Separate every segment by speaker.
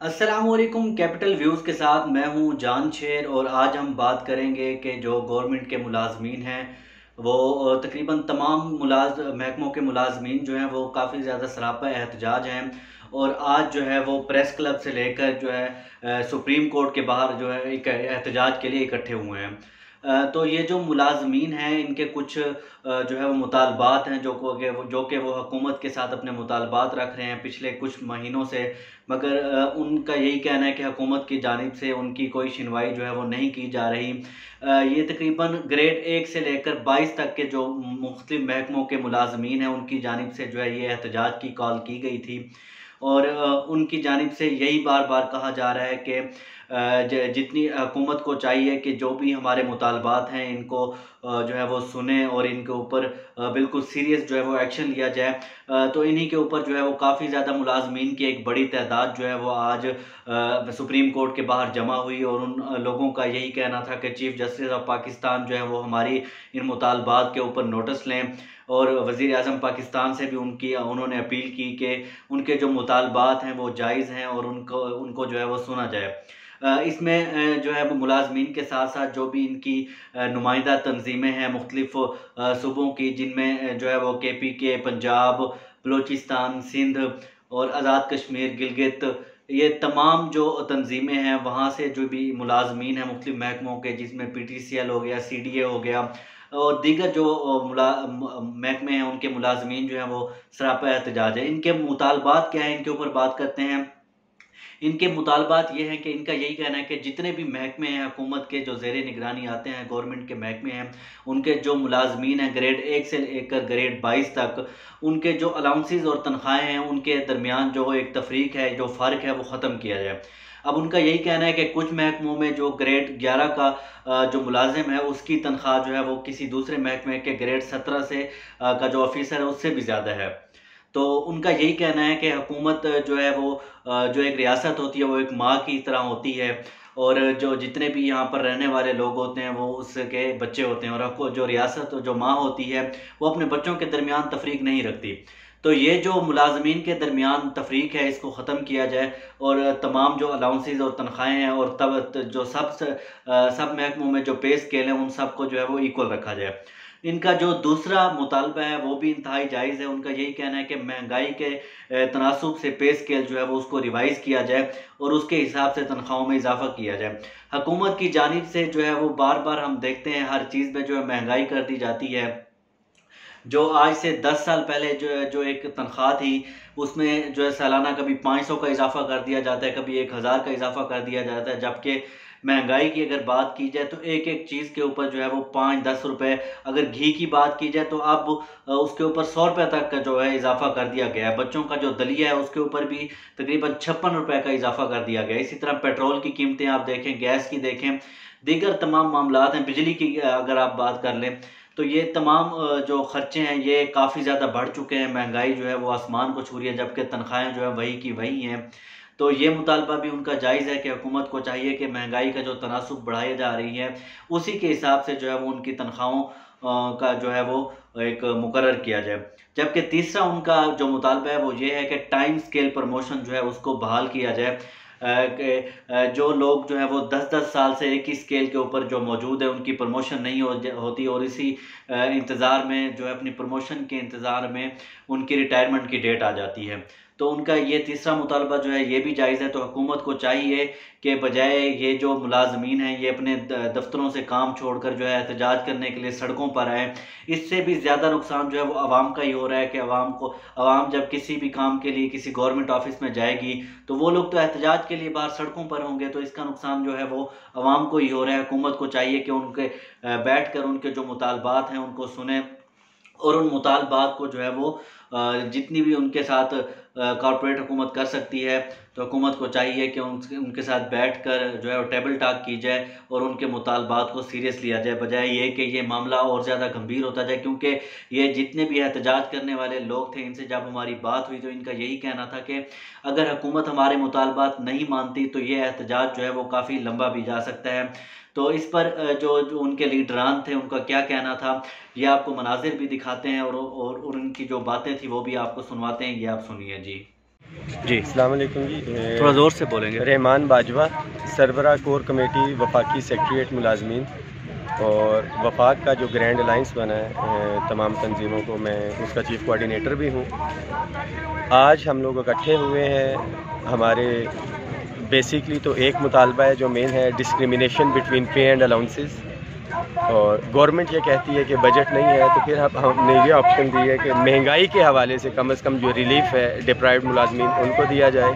Speaker 1: अस्सलामुअलैकुम। Capital views के साथ मैं हूं जान शेर और आज हम बात करेंगे कि जो गवर्नमेंट के मुलाजमीन हैं वो तकरीबन तमाम महकमों के मुलाजमीन जो हैं वो काफ़ी ज़्यादा सरापा एहतजाज हैं। और आज जो है वो प्रेस क्लब से लेकर जो है सुप्रीम कोर्ट के बाहर जो है एक एहतजाज के लिए इकट्ठे हुए हैं। तो ये जो मुलाजमीन हैं इनके कुछ जो है वो मुतालबात हैं जो कि वो हुकूमत के साथ अपने मुतालबात रख रहे हैं पिछले कुछ महीनों से। मगर उनका यही कहना है कि हुकूमत की जानिब से उनकी कोई सुनवाई जो है वो नहीं की जा रही। ये तकरीबन ग्रेड 1 से लेकर 22 तक के जो मुख्तलिफ महकमों के मुलाजमीन हैं उनकी जानिब से जो है ये एहतजाज की कॉल की गई थी। और उनकी जानिब से यही बार बार कहा जा रहा है कि जितनी हुकूमत को चाहिए कि जो भी हमारे मुतालबात हैं इनको जो है वो सुने और इनके ऊपर बिल्कुल सीरियस जो है वो एक्शन लिया जाए। तो इन्हीं के ऊपर जो है वो काफ़ी ज़्यादा मुलाजमीन की एक बड़ी तादाद जो है वो आज सुप्रीम कोर्ट के बाहर जमा हुई और उन लोगों का यही कहना था कि चीफ़ जस्टिस ऑफ पाकिस्तान जो है वो हमारी इन मुतालबात के ऊपर नोटिस लें। और वज़ीर आज़म पाकिस्तान से भी उन्होंने अपील की कि उनके जो मुतालबात हैं वो जायज़ हैं और उनको उनको जो है वो सुना जाए। इसमें जो है वो मुलाजमीन के साथ साथ जो भी इनकी नुमाइंदा तंजीमें हैं मुख्तलिफ़ सूबों की, जिनमें जो है वो KPK, पंजाब, बलूचिस्तान, सिंध और आज़ाद कश्मीर, गिलगित, ये तमाम जो तंजीमें हैं वहाँ से जो भी मुलाजमीन हैं मुख्तलिफ महकमों के, जिसमें PTCL हो गया, CDA हो गया और दीगर जो महकमे हैं उनके मुलाजमीन जो हैं वो सरापा एहतजाज है। इनके मुतालबात क्या हैं, इनके ऊपर बात करते हैं। इनके मुतालबात ये हैं कि इनका यही कहना है कि जितने भी महकमे हैं हुकूमत के जो ज़ेर निगरानी आते हैं, गवर्नमेंट के महकमे हैं, उनके जो मुलाजमीन हैं ग्रेड 1 से लेकर ग्रेड 22 तक, उनके जो अलाउंसेस और तनख्वाहें हैं उनके दरमियान जो एक तफरीक है, जो फ़र्क है वो ख़त्म किया जाए। अब उनका यही कहना है कि कुछ महकमों में जो ग्रेड 11 का जो मुलाजिम है उसकी तनख्वाह जो है वो किसी दूसरे महकमे के ग्रेड 17 से का जो ऑफिसर है उससे भी ज़्यादा है। तो उनका यही कहना है कि हुकूमत जो है वो जो एक रियासत होती है वो एक माँ की तरह होती है और जो जितने भी यहाँ पर रहने वाले लोग होते हैं वो उसके बच्चे होते हैं और आपको जो रियासत जो माँ होती है वो अपने बच्चों के दरमियान तफरीक नहीं रखती। तो ये जो मुलाजमीन के दरमियान तफरीक है इसको ख़त्म किया जाए और तमाम जो अलाउंसेस और तनख्वाहें हैं और जो सब महकमों में जो पे स्केल है उन सब को जो है वो इक्वल रखा जाए। इनका जो दूसरा मुतालबा है वो भी इंतहाई जायज़ है। उनका यही कहना है कि महंगाई के तनासुब से पे स्केल जो है वो उसको रिवाइज़ किया जाए और उसके हिसाब से तनख्वाहों में इजाफ़ा किया जाए। हुकूमत की जानिब से जो है वो बार बार हम देखते हैं हर चीज़ में जो है महंगाई कर दी जाती है। जो आज से 10 साल पहले जो एक तनख्वाह थी उसमें जो है सालाना कभी 500 का इजाफ़ा कर दिया जाता है, कभी 1000 का इजाफ़ा कर दिया जाता है। जबकि महंगाई की अगर बात की जाए तो एक-एक चीज़ के ऊपर जो है वो 5-10 रुपए, अगर घी की बात की जाए तो अब उसके ऊपर 100 रुपए तक का जो है इजाफ़ा कर दिया गया है। बच्चों का जो दलिया है उसके ऊपर भी तकरीबन 56 रुपए का इजाफ़ा कर दिया गया है। इसी तरह पेट्रोल की कीमतें आप देखें, गैस की देखें, दीगर तमाम मामलात हैं, बिजली की अगर आप बात कर लें तो ये तमाम जो खर्चे हैं ये काफ़ी ज़्यादा बढ़ चुके हैं। महंगाई जो है वो आसमान को छू रही है जबकि तनख्वाहें जो है वही की वही हैं। तो ये मुतालबा भी उनका जायज़ है कि हुकूमत को चाहिए कि महंगाई का जो तनासुब बढ़ाई जा रही है उसी के हिसाब से जो है वो उनकी तनख्वाहों का जो है वो एक मुकर्रर किया जाए। जबकि तीसरा उनका जो मुतालबा है वो ये है कि टाइम स्केल प्रमोशन जो है उसको बहाल किया जाए। जो लोग जो है वो 10-10 साल से एक ही स्केल के ऊपर जो मौजूद है उनकी प्रमोशन नहीं होती और इसी इंतज़ार में जो है अपनी प्रमोशन के इंतज़ार में उनकी रिटायरमेंट की डेट आ जाती है। तो उनका ये तीसरा मुतालबा जो है ये भी जायज़ है। तो हुकूमत को चाहिए कि बजाय ये जो मुलाजमीन हैं ये अपने दफ्तरों से काम छोड़कर जो है एहतजाज करने के लिए सड़कों पर आएँ। इससे भी ज़्यादा नुकसान जो है वो आवाम का ही हो रहा है कि आवाम जब किसी भी काम के लिए किसी गवर्नमेंट ऑफिस में जाएगी तो वो लोग तो एहतजाज के लिए बाहर सड़कों पर होंगे, तो इसका नुकसान जो है वो आवाम को ही हो रहा है। हुकूमत को चाहिए कि उनके बैठ कर उनके जो मुतालबात हैं उनको सुने और उन मुतालबात को जो है वो जितनी भी उनके साथ कॉर्पोरेट हुकूमत कर सकती है तो हुकूमत को चाहिए कि उनके साथ बैठ कर जो है वो टेबल टॉक की जाए और उनके मुतालबात को सीरियस लिया जाए, बजाय ये कि ये मामला और ज़्यादा गंभीर होता जाए। क्योंकि ये जितने भी एहतजाज करने वाले लोग थे इनसे जब हमारी बात हुई तो इनका यही कहना था कि अगर हुकूमत हमारे मुतालबात नहीं मानती तो ये एहतजाज जो है वो काफ़ी लंबा भी जा सकता है। तो इस पर जो उनके लीडरान थे उनका क्या कहना था ये आपको मनाज़िर भी दिखाते हैं और उनकी जो बातें थी वो भी आपको सुनवाते हैं। ये आप सुनिए जी। जी
Speaker 2: अस्सलाम वालेकुम जी।
Speaker 1: थोड़ा ज़ोर से बोलेंगे।
Speaker 2: रहमान बाजवा, सरबरा कोर कमेटी वफाकी सेक्रेटरीट मुलाजमीन, और वफाक का जो ग्रैंड अलाइंस बना है तमाम तंजीमों को, मैं उसका चीफ़ कोऑर्डिनेटर भी हूँ। आज हम लोग इकट्ठे हुए हैं। हमारे बेसिकली तो एक मुतालबा है जो मेन है, डिस्क्रिमिनेशन बिटवीन पे एंड अलाउंसेस। और गवर्नमेंट ये कहती है कि बजट नहीं है, तो फिर हमने ये ऑप्शन दी है कि महंगाई के हवाले से कम जो रिलीफ है डिप्राइव्ड मुलाजमीन उनको दिया जाए।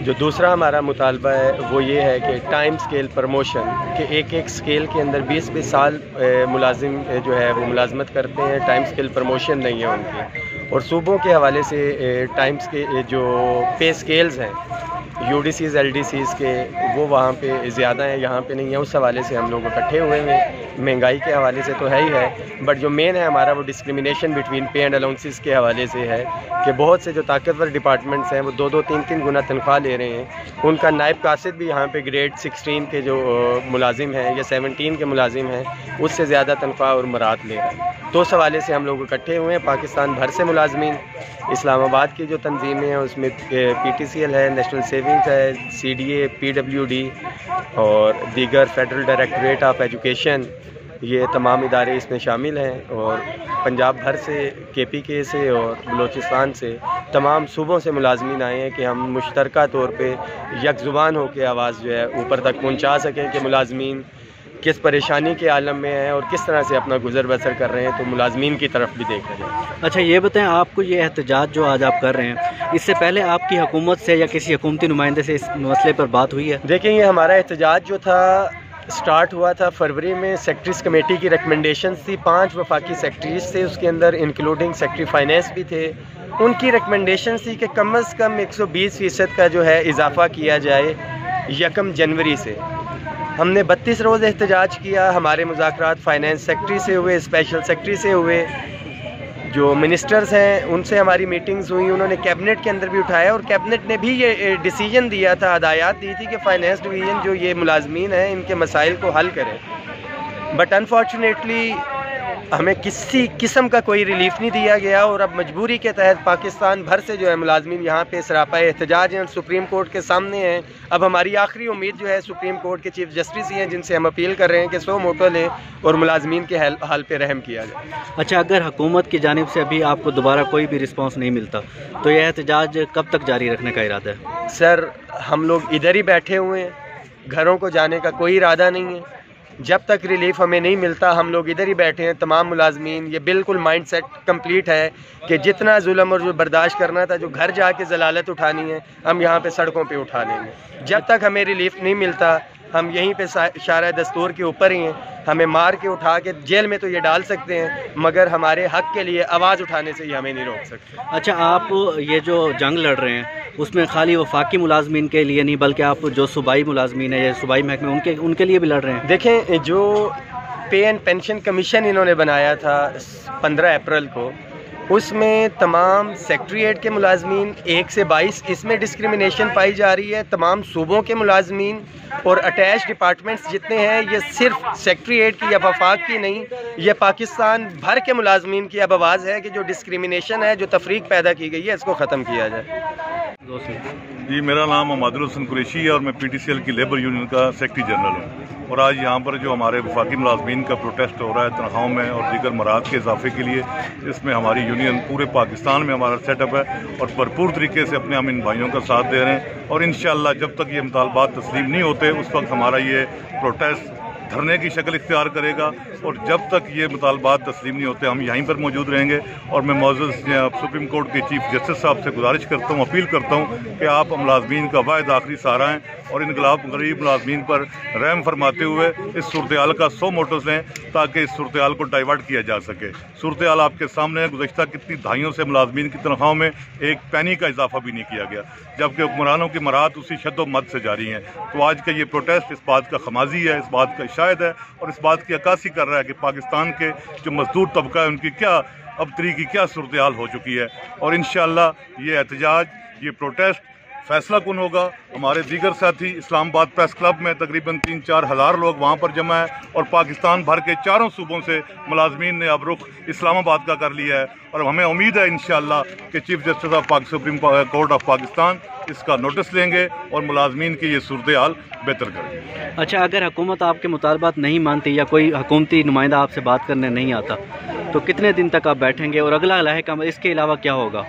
Speaker 2: जो दूसरा हमारा मुतालबा है वो ये है कि टाइम स्केल प्रमोशन के एक स्केल के अंदर 20-20 साल मुलाजिम जो है वो मुलाजमत करते हैं, टाइम स्केल प्रमोशन नहीं है उनकी। और सूबों के हवाले से टाइम्स के जो पे स्केल्स हैं UDCs LDCs के, वो वहाँ पे ज़्यादा हैं, यहाँ पे नहीं है। उस हवाले से हम लोग इकट्ठे हुए हैं। महंगाई के हवाले से तो है ही है, बट जो मेन है हमारा वो डिस्क्रिमिनेशन बिटवीन पे एंड अलाउंसेस के हवाले से है कि बहुत से जो ताकतवर डिपार्टमेंट्स हैं वो 2-3 गुना तनख्वाह ले रहे हैं। उनका नायब कासिद भी यहाँ पे ग्रेड 16 के जो मुलाजिम हैं या 17 के मुलाजिम हैं उससे ज़्यादा तनख्वाह और मरात ले रहे हैं। तो उस हवाले से हम लोग इकट्ठे हुए हैं। पाकिस्तान भर से मुलाजमीन, इस्लामाबाद की जो तंजीमें हैं उसमें PTCL है, नेशनल सेविंग्स है, CDA, PWD और दीगर फेडरल डायरेक्टरेट ऑफ एजुकेशन, ये तमाम इदारे इसमें शामिल हैं। और पंजाब भर से, KPK से और बलूचिस्तान से तमाम सूबों से मुलाजमीन आए हैं कि हम मुश्तरका तौर पे यकजुबान होकर आवाज़ जो है ऊपर तक पहुँचा सकें कि मुलाजमीन किस परेशानी के आलम में हैं और किस तरह से अपना गुजर बसर कर रहे हैं, तो मुलाजमीन की तरफ भी देखा जाए।
Speaker 1: अच्छा ये बताएं, आपको ये एहतजाज जो आज आप कर रहे हैं, इससे पहले आपकी हुकूमत से या किसी हुकूमती नुमाइंदे से इस मसले पर बात हुई है?
Speaker 2: देखिए, ये हमारा एहतजाज जो था स्टार्ट हुआ था फरवरी में। सेक्रेटरीज कमेटी की रिकमेंडेशंस थी, 5 वफाकी सेक्रेटरीज थे उसके अंदर, इंक्लूडिंग सेक्रेटरी फाइनेंस भी थे। उनकी रिकमेंडेशंस थी कि कम अज़ कम 120% का जो है इजाफ़ा किया जाए 1 जनवरी से। हमने 32 रोज़ एहतजाज किया। हमारे मुज़ाकरात फाइनेंस सेक्रेटरी से हुए, स्पेशल सेक्रेटरी से हुए, जो मिनिस्टर्स हैं उनसे हमारी मीटिंग्स हुई। उन्होंने कैबिनेट के अंदर भी उठाया और कैबिनेट ने भी ये डिसीजन दिया था, हदायत दी थी कि फाइनेंस डिवीज़न जो ये मुलाजमीन हैं इनके मसाइल को हल करें। बट अनफॉर्चुनेटली हमें किसी किस्म का कोई रिलीफ नहीं दिया गया और अब मजबूरी के तहत पाकिस्तान भर से जो है मुलाजमीन यहाँ पे सरापा एहतजाज हैं, सुप्रीम कोर्ट के सामने हैं। अब हमारी आखिरी उम्मीद जो है सुप्रीम कोर्ट के चीफ जस्टिस ही हैं, जिनसे हम अपील कर रहे हैं कि सो मोटो लें और मुलाजमीन के हाल पे रहम किया जाए।
Speaker 1: अच्छा, अगर हुकूमत की जानिब से अभी आपको दोबारा कोई भी रिस्पॉन्स नहीं मिलता तो यह एहतजाज कब तक जारी रखने का इरादा है? सर,
Speaker 2: हम लोग इधर ही बैठे हुए हैं, घरों को जाने का कोई इरादा नहीं है। जब तक रिलीफ हमें नहीं मिलता हम लोग इधर ही बैठे हैं तमाम मुलाजमीन। ये बिल्कुल माइंड सेट कम्प्लीट है कि जितना जुल्म और जो बर्दाश्त करना था, जो घर जाके जलालत उठानी है, हम यहाँ पे सड़कों पे उठा लेंगे। जब तक हमें रिलीफ नहीं मिलता हम यहीं पे शारा दस्तूर के ऊपर ही हैं। हमें मार के उठा के जेल में तो ये डाल सकते हैं, मगर हमारे हक के लिए आवाज़ उठाने से ये हमें नहीं रोक सकते।
Speaker 1: अच्छा, आप ये जो जंग लड़ रहे हैं उसमें खाली वफाकी मुलाजमीन के लिए नहीं, बल्कि आप जो सूबाई मुलाजमीन है या सूबाई महकमे उनके लिए भी लड़ रहे हैं?
Speaker 2: देखें, जो पे एंड पेंशन कमीशन इन्होंने बनाया था 15 अप्रैल को, उसमें तमाम सेक्रेटरीट के मुलाजमीन 1 से 22 इसमें डिस्क्रिमिनेशन पाई जा रही है। तमाम सूबों के मुलाजमीन और अटैच डिपार्टमेंट्स जितने हैं, ये सिर्फ सेक्रेटरीट की या वफाक की नहीं, ये पाकिस्तान भर के मुलाजमीन की अब आवाज़ है कि जो डिस्क्रिमिनेशन है, जो तफरीक पैदा की गई है, इसको ख़त्म किया जाए।
Speaker 3: जी, मेरा नाम मोहम्मद हसन कुरैशी है और मैं PTCL की लेबर यूनियन का सेक्रेटरी जनरल हूँ। और आज यहाँ पर जो हमारे वफाकी मुलाजमीन का प्रोटेस्ट हो रहा है तनख्वाहों में और दीगर मराहत के इजाफे के लिए, इसमें हमारी यूनियन पूरे पाकिस्तान में हमारा सेटअप है और भरपूर तरीके से अपने हम इन भाइयों का साथ दे रहे हैं। और इंशाअल्लाह जब तक ये मुतालबात तस्लीम नहीं होते उस वक्त हमारा ये प्रोटेस्ट धरने की शक्ल इख्तियार करेगा। और जब तक ये मुतालबात तस्लीम नहीं होते हम यहीं पर मौजूद रहेंगे। और मैं मौजूद सुप्रीम कोर्ट के चीफ जस्टिस साहब से गुजारिश करता हूँ, अपील करता हूँ कि आप मुलाजमीन का वाहिद आखिरी सहारा हैं और इनकलाब गरीब मुलाजमीन पर रहम फरमाते हुए इस सूरत-ए-हाल का 100 मोटोस लें ताकि इस सूरत-ए-हाल को डाइवर्ट किया जा सके। सूरत-ए-हाल आपके सामने है, गुज़श्ता कितनी दहाइयों से मुलाजमीन की तनख्वाहों में एक पैनी का इजाफा भी नहीं किया गया, जबकि हुक्मरानों की मराहत उसी शद्दो-मद से जारी हैं। तो आज का ये प्रोटेस्ट इस बात का खमाजी है, इस बात का शायद है और इस बात की अक्कासी कर रहा है कि पाकिस्तान के जो मजदूर तबका है उनकी क्या अब तरीक़ी क्या सूरत-ए-हाल हो चुकी है। और इंशाअल्लाह ये एहतजाज, ये प्रोटेस्ट फैसला कौन होगा। हमारे दीगर साथी इस्लामाबाद प्रेस क्लब में तकरीबन 3-4 हज़ार लोग वहाँ पर जमा है और पाकिस्तान भर के चारों सूबों से मुलाजमीन ने अब रुख इस्लामाबाद का कर लिया है और हमें उम्मीद है इंशाअल्लाह कि chief justice of supreme court of Pakistan इसका नोटिस लेंगे और मुलाजमीन की ये सूरत हाल बेहतर करेंगे।
Speaker 1: अच्छा, अगर हुकूमत आपके मुतालबात नहीं मानती या कोई हुकूमती नुमाइंदा आपसे बात करने नहीं आता तो कितने दिन तक आप बैठेंगे और अगला लाहे का इसके अलावा क्या होगा?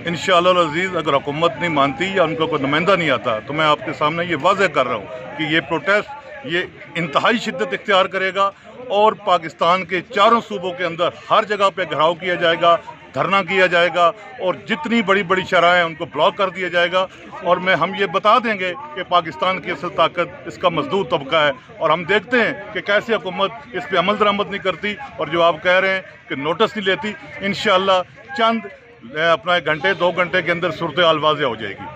Speaker 3: इंशाअल्लाह अज़ीज़, अगर हुकूमत नहीं मानती या उनका कोई नुमाइंदा नहीं आता तो मैं आपके सामने ये वाज़ेह कर रहा हूँ कि ये प्रोटेस्ट ये इंतहाई शिद्दत इख्तियार करेगा और पाकिस्तान के चारों सूबों के अंदर हर जगह पे घेराव किया जाएगा, धरना किया जाएगा और जितनी बड़ी बड़ी शराह हैं उनको ब्लॉक कर दिया जाएगा। और हम ये बता देंगे कि पाकिस्तान की असल ताकत इसका मजदूर तबका है और हम देखते हैं कि कैसे हुकूमत इस पर अमल दरामद नहीं करती और जो आप कह रहे हैं कि नोटिस नहीं लेती, इंशाअल्लाह चंद अपना 1-2 घंटे के अंदर सूरत हाल वाज़ेह हो जाएगी।